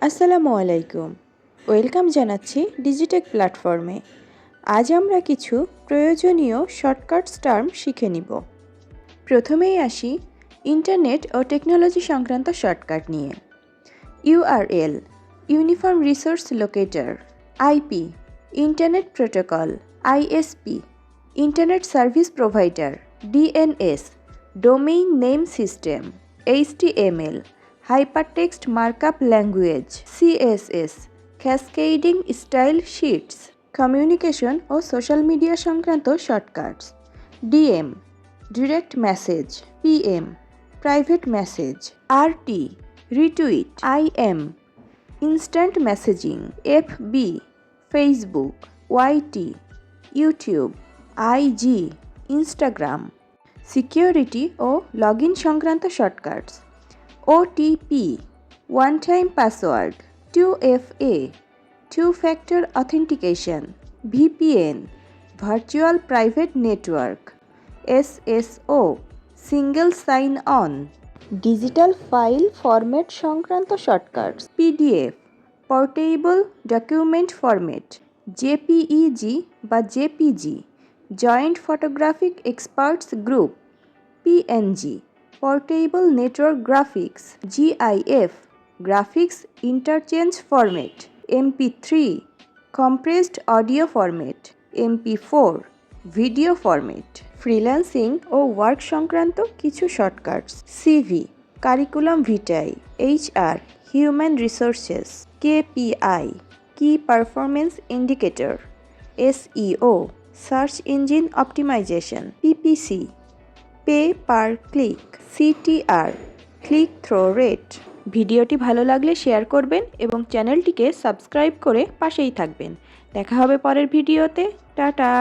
আসসালামু আলাইকুম। ওয়েলকাম জানাচ্ছি ডিজিটেক প্ল্যাটফর্মে। আজ আমরা কিছু প্রয়োজনীয় শর্টকাটস টার্ম শিখে নিব। প্রথমেই আসি ইন্টারনেট ও টেকনোলজি সংক্রান্ত শর্টকাট নিয়ে। URL uniform resource locator, IP internet protocol, ISP internet service provider, DNS domain name system, HTML hypertext markup language, CSS cascading style sheets, communication ও সোশ্যাল মিডিয়া সংক্রান্ত shortcuts. DM direct message, PM private message, RT retweet, IM instant messaging, FB Facebook, YT YouTube, IG Instagram. Security ও log in সংক্রান্ত shortcuts. OTP one time password, 2FA two factor authentication, VPN virtual private network, SSO single sign on. Digital file format সংক্রান্ত shortcuts. PDF portable document format, JPEG বা JPG joint photographic experts group, PNG portable network graphics, GIF graphics interchange format, MP3 compressed audio format, MP4 video format. Freelancing ও work সংক্রান্ত কিছু shortcuts. CV curriculum vitae, HR human resources, KPI key performance indicator, SEO search engine optimisation, PPC pay per click, CTR click through rate. ভিডিওটি ভালো লাগলে share করবেন এবং চ্যানেলটিকে subscribe করে পাশেই থাকবেন। দেখা হবে পরের ভিডিওতে। টাটা।